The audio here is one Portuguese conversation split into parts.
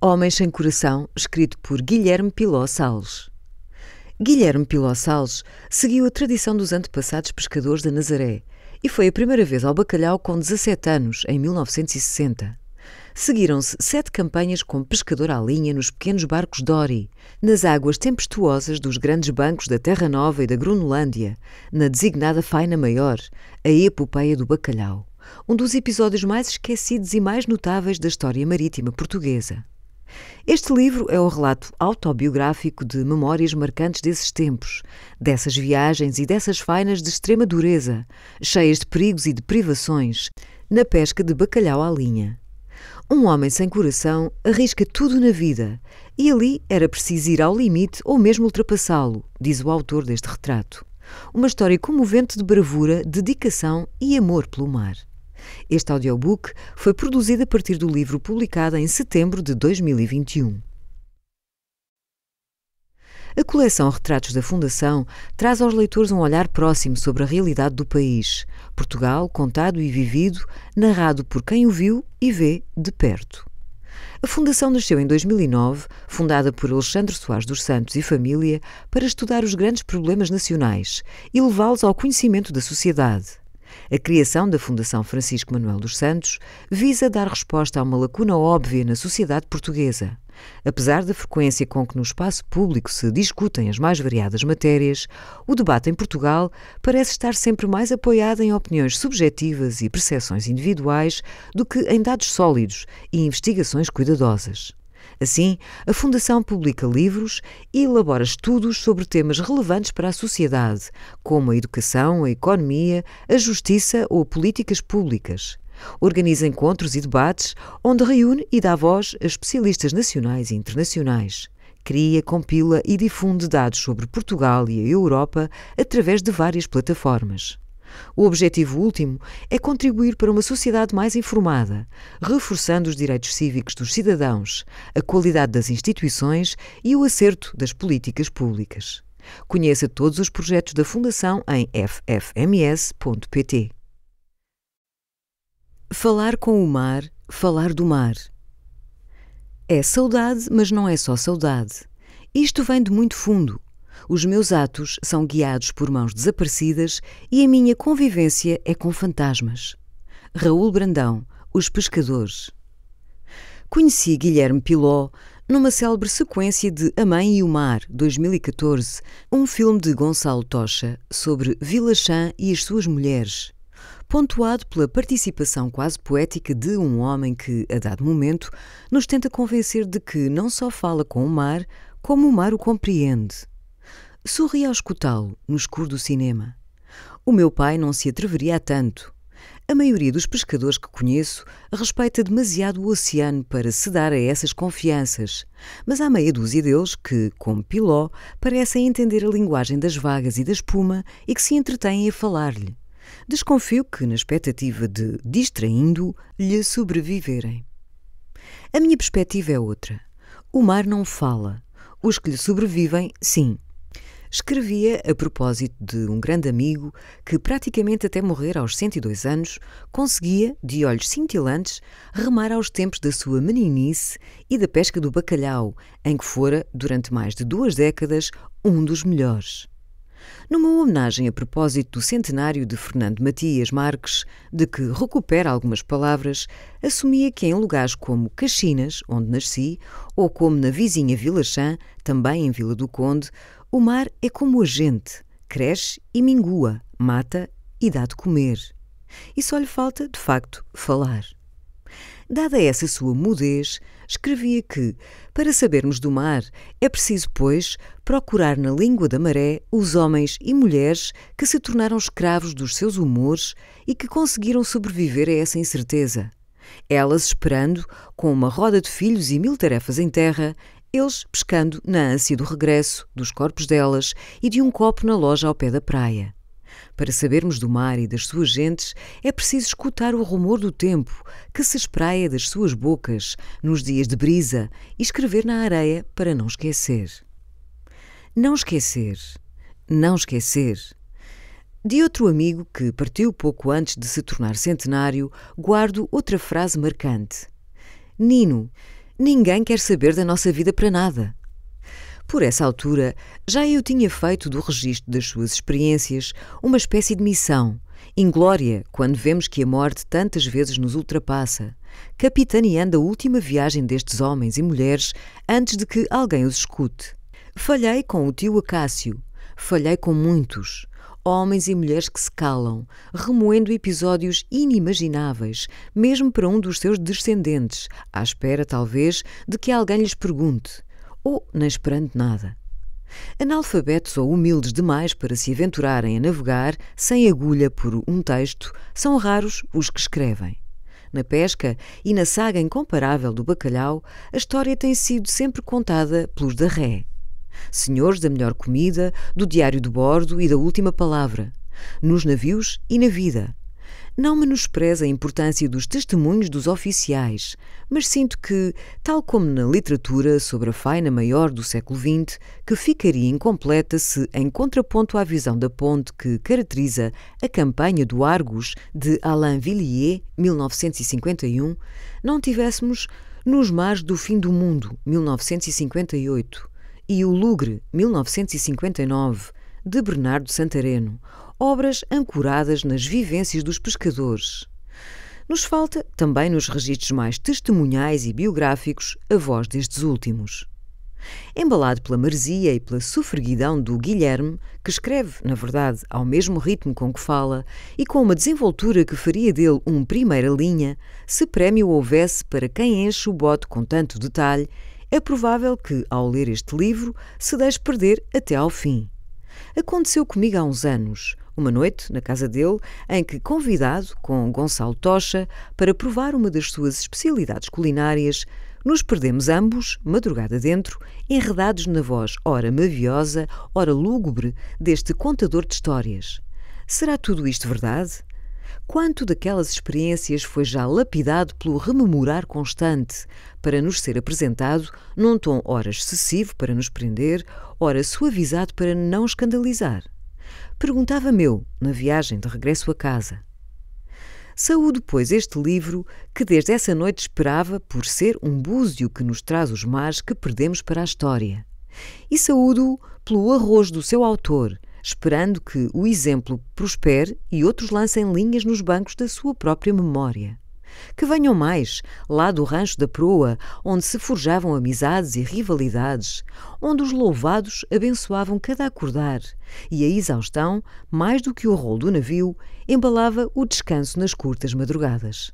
Homens sem Coração, escrito por Guilherme Piló Salles. Guilherme Piló Salles seguiu a tradição dos antepassados pescadores da Nazaré e foi a primeira vez ao bacalhau com 17 anos, em 1960. Seguiram-se 7 campanhas como pescador à linha nos pequenos barcos Dory, nas águas tempestuosas dos grandes bancos da Terra Nova e da Groenlândia, na designada Faina Maior, a epopeia do bacalhau, um dos episódios mais esquecidos e mais notáveis da história marítima portuguesa. Este livro é o relato autobiográfico de memórias marcantes desses tempos, dessas viagens e dessas fainas de extrema dureza, cheias de perigos e de privações, na pesca de bacalhau à linha. Um homem sem coração arrisca tudo na vida, e ali era preciso ir ao limite ou mesmo ultrapassá-lo, diz o autor deste retrato. Uma história comovente de bravura, dedicação e amor pelo mar. Este audiobook foi produzido a partir do livro publicado em setembro de 2021. A coleção Retratos da Fundação traz aos leitores um olhar próximo sobre a realidade do país, Portugal contado e vivido, narrado por quem o viu e vê de perto. A Fundação nasceu em 2009, fundada por Alexandre Soares dos Santos e família, para estudar os grandes problemas nacionais e levá-los ao conhecimento da sociedade. A criação da Fundação Francisco Manuel dos Santos visa dar resposta a uma lacuna óbvia na sociedade portuguesa. Apesar da frequência com que no espaço público se discutem as mais variadas matérias, o debate em Portugal parece estar sempre mais apoiado em opiniões subjetivas e percepções individuais do que em dados sólidos e investigações cuidadosas. Assim, a Fundação publica livros e elabora estudos sobre temas relevantes para a sociedade, como a educação, a economia, a justiça ou políticas públicas. Organiza encontros e debates, onde reúne e dá voz a especialistas nacionais e internacionais. Cria, compila e difunde dados sobre Portugal e a Europa através de várias plataformas. O objetivo último é contribuir para uma sociedade mais informada, reforçando os direitos cívicos dos cidadãos, a qualidade das instituições e o acerto das políticas públicas. Conheça todos os projetos da Fundação em ffms.pt. Falar com o mar, falar do mar. É saudade, mas não é só saudade. Isto vem de muito fundo. Os meus atos são guiados por mãos desaparecidas e a minha convivência é com fantasmas. Raul Brandão, Os Pescadores. Conheci Guilherme Piló numa célebre sequência de A Mãe e o Mar, 2014, um filme de Gonçalo Tocha sobre Vilachã e as suas mulheres, pontuado pela participação quase poética de um homem que, a dado momento, nos tenta convencer de que não só fala com o mar, como o mar o compreende. Sorri ao escutá-lo, no escuro do cinema. O meu pai não se atreveria a tanto. A maioria dos pescadores que conheço respeita demasiado o oceano para se dar a essas confianças, mas há meia dúzia deles que, como Piló, parecem entender a linguagem das vagas e da espuma e que se entretêm a falar-lhe. Desconfio que, na expectativa de, distraindo-o, lhe sobreviverem. A minha perspectiva é outra. O mar não fala. Os que lhe sobrevivem, sim. Escrevia a propósito de um grande amigo que, praticamente até morrer aos 102 anos, conseguia, de olhos cintilantes, remar aos tempos da sua meninice e da pesca do bacalhau, em que fora, durante mais de 2 décadas, um dos melhores. Numa homenagem a propósito do centenário de Fernando Matias Marques, de que recupera algumas palavras, assumia que em lugares como Caxinas, onde nasci, ou como na vizinha Vilachã, também em Vila do Conde, o mar é como a gente, cresce e mingua, mata e dá de comer. E só lhe falta, de facto, falar. Dada essa sua mudez, escrevia que, para sabermos do mar, é preciso, pois, procurar na língua da maré os homens e mulheres que se tornaram escravos dos seus humores e que conseguiram sobreviver a essa incerteza. Elas esperando, com uma roda de filhos e 1000 tarefas em terra, eles pescando na ânsia do regresso, dos corpos delas e de um copo na loja ao pé da praia. Para sabermos do mar e das suas gentes, é preciso escutar o rumor do tempo, que se espraia das suas bocas, nos dias de brisa, e escrever na areia para não esquecer. Não esquecer. Não esquecer. De outro amigo, que partiu pouco antes de se tornar centenário, guardo outra frase marcante. Nino, Ninguém quer saber da nossa vida para nada. Por essa altura, já eu tinha feito do registro das suas experiências uma espécie de missão, inglória quando vemos que a morte tantas vezes nos ultrapassa, capitaneando a última viagem destes homens e mulheres antes de que alguém os escute. Falhei com o tio Acácio, falhei com muitos, homens e mulheres que se calam, remoendo episódios inimagináveis, mesmo para um dos seus descendentes, à espera, talvez, de que alguém lhes pergunte, ou nem esperando nada. Analfabetos ou humildes demais para se aventurarem a navegar sem agulha por um texto, são raros os que escrevem. Na pesca e na saga incomparável do bacalhau, a história tem sido sempre contada pelos da ré. Senhores da melhor comida, do diário de bordo e da última palavra, nos navios e na vida. Não menospreza a importância dos testemunhos dos oficiais, mas sinto que, tal como na literatura sobre a faina maior do século XX, que ficaria incompleta se, em contraponto à visão da ponte que caracteriza a campanha do Argus de Alain Villiers, 1951, não tivéssemos Nos Mares do Fim do Mundo, 1958, e O Lugre, 1959, de Bernardo Santareno, obras ancoradas nas vivências dos pescadores. Nos falta, também nos registros mais testemunhais e biográficos, a voz destes últimos. Embalado pela maresia e pela sofreguidão do Guilherme, que escreve, na verdade, ao mesmo ritmo com que fala e com uma desenvoltura que faria dele um primeira linha, se prémio houvesse para quem enche o bote com tanto detalhe, é provável que, ao ler este livro, se deixe perder até ao fim. Aconteceu comigo há uns anos, uma noite na casa dele, em que, convidado com Gonçalo Tocha para provar uma das suas especialidades culinárias, nos perdemos ambos, madrugada dentro, enredados na voz ora maviosa, ora lúgubre deste contador de histórias. Será tudo isto verdade? Quanto daquelas experiências foi já lapidado pelo rememorar constante, para nos ser apresentado num tom ora excessivo para nos prender, ora suavizado para não escandalizar? Perguntava-me eu, na viagem de regresso a casa. Saúdo, pois, este livro que desde essa noite esperava por ser um búzio que nos traz os mares que perdemos para a história. E saúdo-o pelo arrojo do seu autor, esperando que o exemplo prospere e outros lancem linhas nos bancos da sua própria memória. Que venham mais, lá do rancho da proa, onde se forjavam amizades e rivalidades, onde os louvados abençoavam cada acordar, e a exaustão, mais do que o rolo do navio, embalava o descanso nas curtas madrugadas.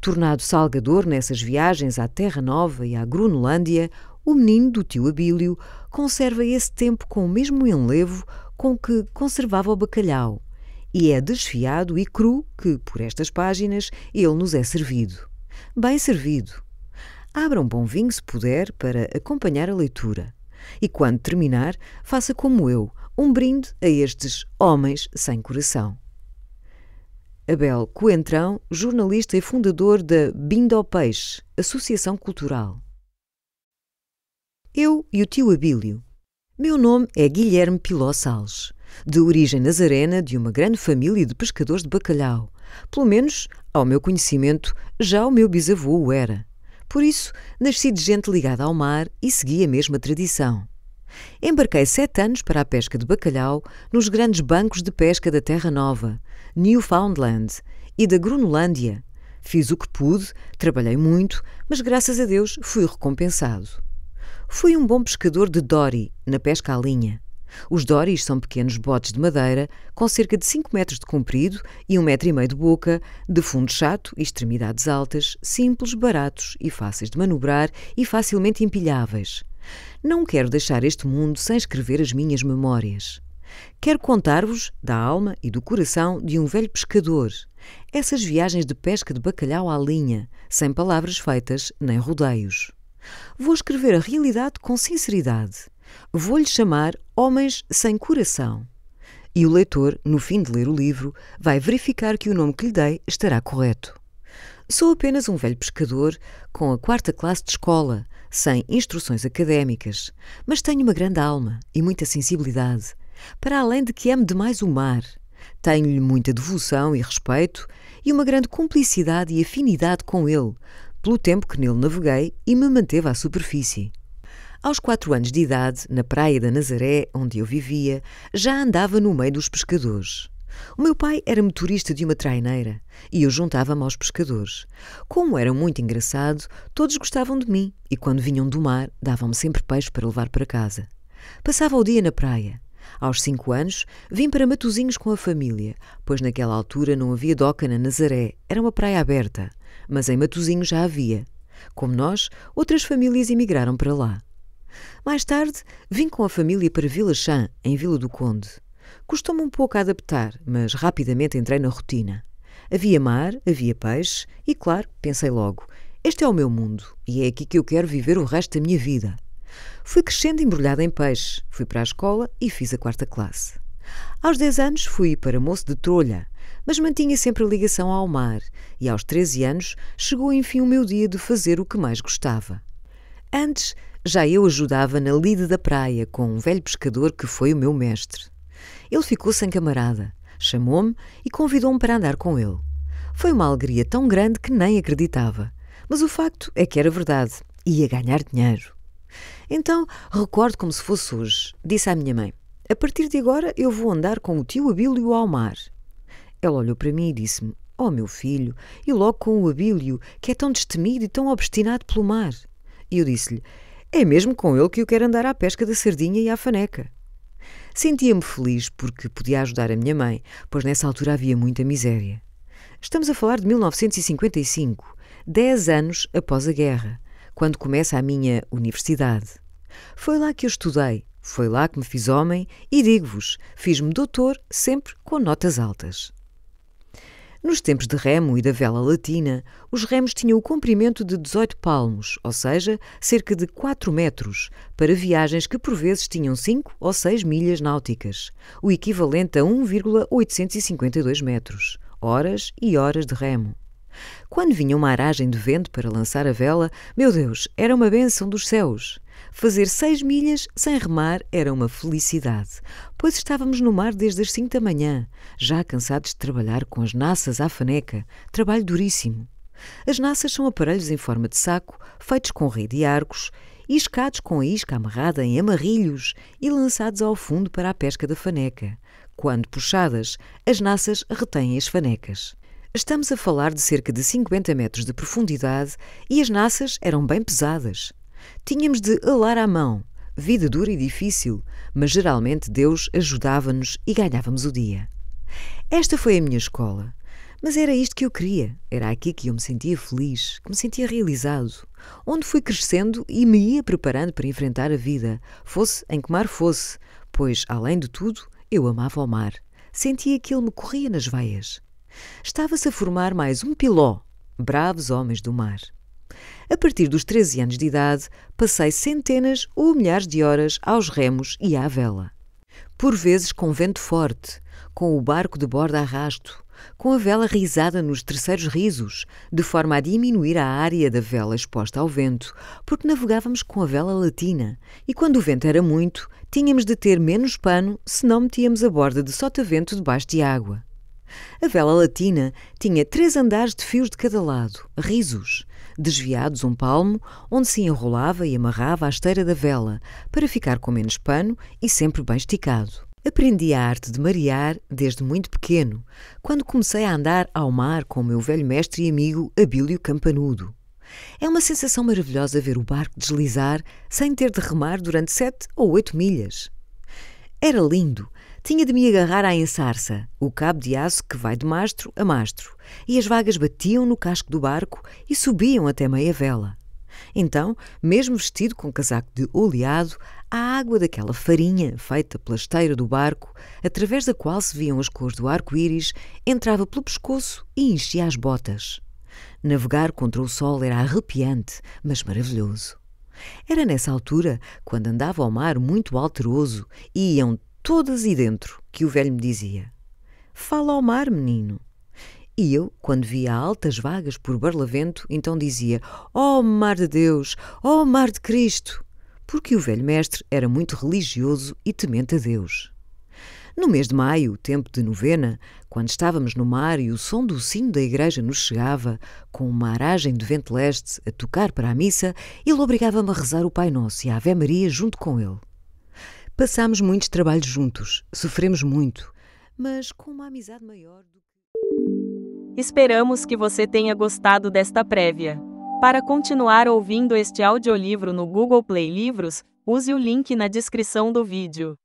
Tornado salgador nessas viagens à Terra Nova e à Grunlândia, o menino do tio Abílio conserva esse tempo com o mesmo enlevo com que conservava o bacalhau, e é desfiado e cru que, por estas páginas, ele nos é servido. Bem servido. Abra um bom vinho, se puder, para acompanhar a leitura. E quando terminar, faça como eu, um brinde a estes homens sem coração. Abel Coentrão, jornalista e fundador da Binda ao Peixe, Associação Cultural. Eu e o tio Abílio. Meu nome é Guilherme Piló Salles, de origem nazarena de uma grande família de pescadores de bacalhau. Pelo menos, ao meu conhecimento, já o meu bisavô o era. Por isso, nasci de gente ligada ao mar e segui a mesma tradição. Embarquei 7 anos para a pesca de bacalhau nos grandes bancos de pesca da Terra Nova, Newfoundland e da Grunlândia. Fiz o que pude, trabalhei muito, mas graças a Deus fui recompensado. Fui um bom pescador de dory, na pesca à linha. Os dories são pequenos botes de madeira com cerca de 5 metros de comprido e 1,5 metro de boca, de fundo chato e extremidades altas, simples, baratos e fáceis de manobrar e facilmente empilháveis. Não quero deixar este mundo sem escrever as minhas memórias. Quero contar-vos da alma e do coração de um velho pescador, essas viagens de pesca de bacalhau à linha, sem palavras feitas nem rodeios. Vou escrever a realidade com sinceridade. Vou-lhe chamar Homens Sem Coração. E o leitor, no fim de ler o livro, vai verificar que o nome que lhe dei estará correto. Sou apenas um velho pescador com a 4ª classe de escola, sem instruções académicas, mas tenho uma grande alma e muita sensibilidade, para além de que amo demais o mar. Tenho-lhe muita devoção e respeito e uma grande cumplicidade e afinidade com ele, pelo tempo que nele naveguei e me manteve à superfície. Aos 4 anos de idade, na praia da Nazaré, onde eu vivia, já andava no meio dos pescadores. O meu pai era motorista de uma traineira e eu juntava-me aos pescadores. Como era muito engraçado, todos gostavam de mim e quando vinham do mar, davam-me sempre peixe para levar para casa. Passava o dia na praia. Aos 5 anos, vim para Matosinhos com a família, pois naquela altura não havia doca na Nazaré, era uma praia aberta, mas em Matosinhos já havia. Como nós, outras famílias emigraram para lá. Mais tarde, vim com a família para Vila Chã, em Vila do Conde. Custou-me um pouco a adaptar, mas rapidamente entrei na rotina. Havia mar, havia peixe e, claro, pensei logo, este é o meu mundo e é aqui que eu quero viver o resto da minha vida. Fui crescendo embrulhada em peixe, fui para a escola e fiz a 4ª classe. Aos 10 anos fui para moço de trolha, mas mantinha sempre a ligação ao mar e aos 13 anos chegou enfim o meu dia de fazer o que mais gostava. Antes, já eu ajudava na lide da praia com um velho pescador que foi o meu mestre. Ele ficou sem camarada, chamou-me e convidou-me para andar com ele. Foi uma alegria tão grande que nem acreditava, mas o facto é que era verdade, ia ganhar dinheiro. Então, recordo como se fosse hoje, disse à minha mãe, a partir de agora eu vou andar com o tio Abílio ao mar. Ela olhou para mim e disse-me, oh meu filho, e logo com o Abílio, que é tão destemido e tão obstinado pelo mar. E eu disse-lhe, é mesmo com ele que eu quero andar à pesca da sardinha e à faneca. Sentia-me feliz porque podia ajudar a minha mãe, pois nessa altura havia muita miséria. Estamos a falar de 1955, 10 anos após a guerra, quando começa a minha universidade. Foi lá que eu estudei, foi lá que me fiz homem e digo-vos, fiz-me doutor sempre com notas altas. Nos tempos de remo e da vela latina, os remos tinham o comprimento de 18 palmos, ou seja, cerca de 4 metros, para viagens que por vezes tinham 5 ou 6 milhas náuticas, o equivalente a 1,852 metros, horas e horas de remo. Quando vinha uma aragem de vento para lançar a vela, meu Deus, era uma bênção dos céus. Fazer 6 milhas sem remar era uma felicidade, pois estávamos no mar desde as 5 da manhã, já cansados de trabalhar com as naças à faneca, trabalho duríssimo. As naças são aparelhos em forma de saco, feitos com rede e arcos, iscados com a isca amarrada em amarrilhos e lançados ao fundo para a pesca da faneca. Quando puxadas, as naças retêm as fanecas. Estamos a falar de cerca de 50 metros de profundidade e as naças eram bem pesadas. Tínhamos de alar à mão, vida dura e difícil, mas geralmente Deus ajudava-nos e ganhávamos o dia. Esta foi a minha escola, mas era isto que eu queria, era aqui que eu me sentia feliz, que me sentia realizado, onde fui crescendo e me ia preparando para enfrentar a vida, fosse em que mar fosse, pois, além de tudo, eu amava o mar, sentia que ele me corria nas veias. Estava-se a formar mais um piló, bravos homens do mar. A partir dos 13 anos de idade, passei centenas ou milhares de horas aos remos e à vela. Por vezes com vento forte, com o barco de borda a arrasto, com a vela risada nos terceiros risos, de forma a diminuir a área da vela exposta ao vento, porque navegávamos com a vela latina, e quando o vento era muito, tínhamos de ter menos pano, senão metíamos a borda de sotavento debaixo de água. A vela latina tinha 3 andares de fios de cada lado, risos, desviados um palmo, onde se enrolava e amarrava a esteira da vela, para ficar com menos pano e sempre bem esticado. Aprendi a arte de marear desde muito pequeno, quando comecei a andar ao mar com o meu velho mestre e amigo Abílio Campanudo. É uma sensação maravilhosa ver o barco deslizar sem ter de remar durante 7 ou 8 milhas. Era lindo. Tinha de me agarrar à ensarça, o cabo de aço que vai de mastro a mastro, e as vagas batiam no casco do barco e subiam até meia vela. Então, mesmo vestido com casaco de oleado, a água daquela farinha feita pela esteira do barco, através da qual se viam as cores do arco-íris, entrava pelo pescoço e enchia as botas. Navegar contra o sol era arrepiante, mas maravilhoso. Era nessa altura, quando andava ao mar muito alteroso e iam todas e dentro, que o velho me dizia: fala ao mar, menino. E eu, quando via altas vagas por Barlavento, então dizia: ó mar de Deus, ó mar de Cristo, porque o velho mestre era muito religioso e temente a Deus. No mês de maio, tempo de novena, quando estávamos no mar e o som do sino da igreja nos chegava, com uma aragem de vento leste a tocar para a missa, ele obrigava-me a rezar o Pai Nosso e a Ave Maria junto com ele. Passámos muitos trabalhos juntos, sofremos muito, mas com uma amizade maior do que... Esperamos que você tenha gostado desta prévia. Para continuar ouvindo este audiolivro no Google Play Livros, use o link na descrição do vídeo.